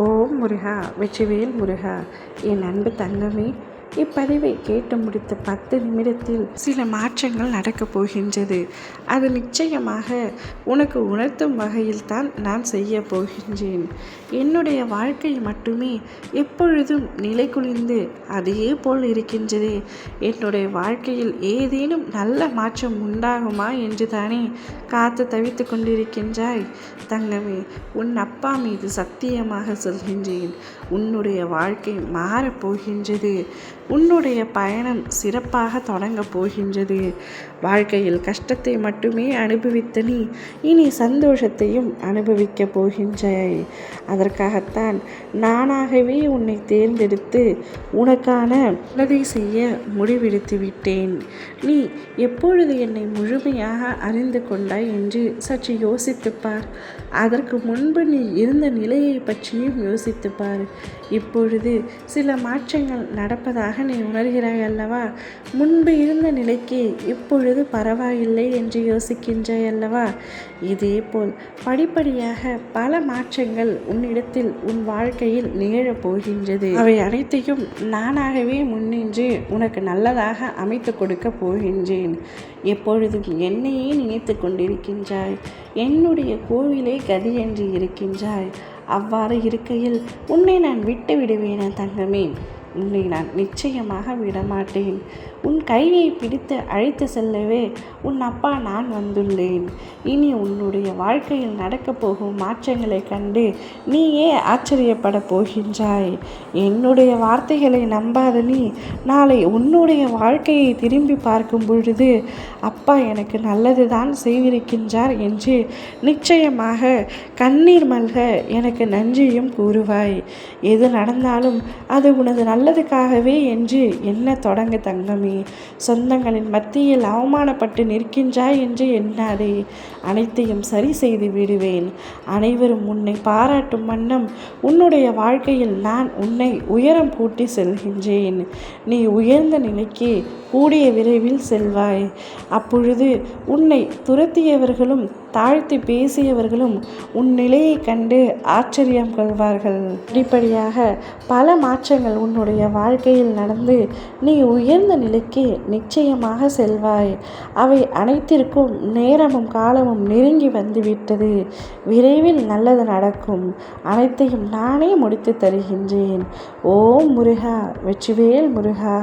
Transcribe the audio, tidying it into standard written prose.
ஓம் முருகா, வெற்றிவேல் முருகா. என் அன்பு தங்கமே, இப்பதிவை கேட்டு முடித்த 10 நிமிடத்தில் சில மாற்றங்கள் நடக்கப் போகின்றது. அது நிச்சயமாக உனக்கு உணர்த்தும் வகையில் தான் நான் செய்ய போகின்றேன். என்னுடைய வாழ்க்கை மட்டுமே எப்பொழுதும் நிலை குலைந்து அதே போல் இருக்கின்றதே. என்னுடைய வாழ்க்கையில் ஏதேனும் நல்ல மாற்றம் உண்டாகுமா என்று தானே காத்து தவித்து கொண்டிருக்கின்றாய். தங்கமே, உன் அப்பா மீது சத்தியமாக சொல்கின்றேன், உன்னுடைய வாழ்க்கை மாறப்போகின்றது. உன்னுடைய பயணம் சிறப்பாக தொடங்கப் போகின்றது. வாழ்க்கையில் கஷ்டத்தை மட்டுமே அனுபவித்த நீ இனி சந்தோஷத்தையும் அனுபவிக்கப் போகின்றாய். அதற்காகத்தான் நானாகவே உன்னை தேர்ந்தெடுத்து உனக்கான நல்லதை செய்ய முடிவெடுத்து விட்டேன். நீ எப்பொழுது என்னை முழுமையாக அறிந்து கொண்டாய் என்று சற்று யோசித்துப்பார். அதற்கு முன்பு நீ இருந்த நிலையை பற்றியும் யோசித்துப்பார். இப்பொழுது சில மாற்றங்கள் நடப்பதாக நீ உணர்கிறாய் அல்லவா? முன்பு இருந்த நிலைக்கு இப்பொழுது பரவாயில்லை என்று யோசிக்கின்றாய் அல்லவா? இதேபோல் படிப்படியாக பல மாற்றங்கள் உன்னிடத்தில் உன் வாழ்க்கையில் நிகழப் போகின்றது. அவை அனைத்தையும் நானாகவே முன்னின்று உனக்கு நல்லதாக அமைத்து கொடுக்க போகின்றேன். எப்பொழுதும் என்னையே நினைத்து கொண்டிருக்கின்றாய். என்னுடைய கோவிலே கதி என்று இருக்கின்றாய். அவ்வாறு இருக்கையில் உன்னை நான் விட்டு விடுவேனா தங்கமே? உன்னை நான் நிச்சயமாக விடமாட்டேன். உன் கையை பிடித்து அழைத்து செல்லவே உன் அப்பா நான் வந்துள்ளேன். இனி உன்னுடைய வாழ்க்கையில் நடக்கப் போகும் மாற்றங்களை கண்டு நீயே ஆச்சரியப்பட போகின்றாய். என்னுடைய வார்த்தைகளை நம்பாத நீ நாளை உன்னுடைய வாழ்க்கையை திரும்பி பார்க்கும் பொழுது அப்பா எனக்கு நல்லது தான் செய்திருக்கின்றார் என்று நிச்சயமாக கண்ணீர் மல்க எனக்கு நன்றியும் கூறுவாய். எது நடந்தாலும் அது உனது நல்லதுக்காகவே என்று எண்ண தொடங்க தங்கமே. சொந்தங்களின் மத்தியில் அவமானப்பட்டு நிற்கின்றாய் என்று எண்ணாதே. அனைத்தையும் சரி செய்து விடுவேன். அனைவரும் உன்னை பாராட்டும் வண்ணம் உன்னுடைய வாழ்க்கையில் நான் உன்னை உயரம் கூட்டி செல்கின்றேன். நீ உயர்ந்த நிலைக்கு கூடிய விரைவில் செல்வாய். அப்பொழுது உன்னை துரத்தியவர்களும் தாழ்த்தி பேசியவர்களும் உன் நிலையை கண்டு ஆச்சரியம் கொள்வார்கள். படிப்படியாக பல மாற்றங்கள் உன்னுடைய வாழ்க்கையில் நடந்து நீ உயர்ந்த நிலைக்கு நிச்சயமாக செல்வாய். அவை அனைத்திற்கும் நேரமும் காலமும் நெருங்கி வந்துவிட்டது. விரைவில் நல்லது நடக்கும். அனைத்தையும் நானே முடித்து தருகின்றேன். ஓம் முருகா, வெற்றிவேல் முருகா.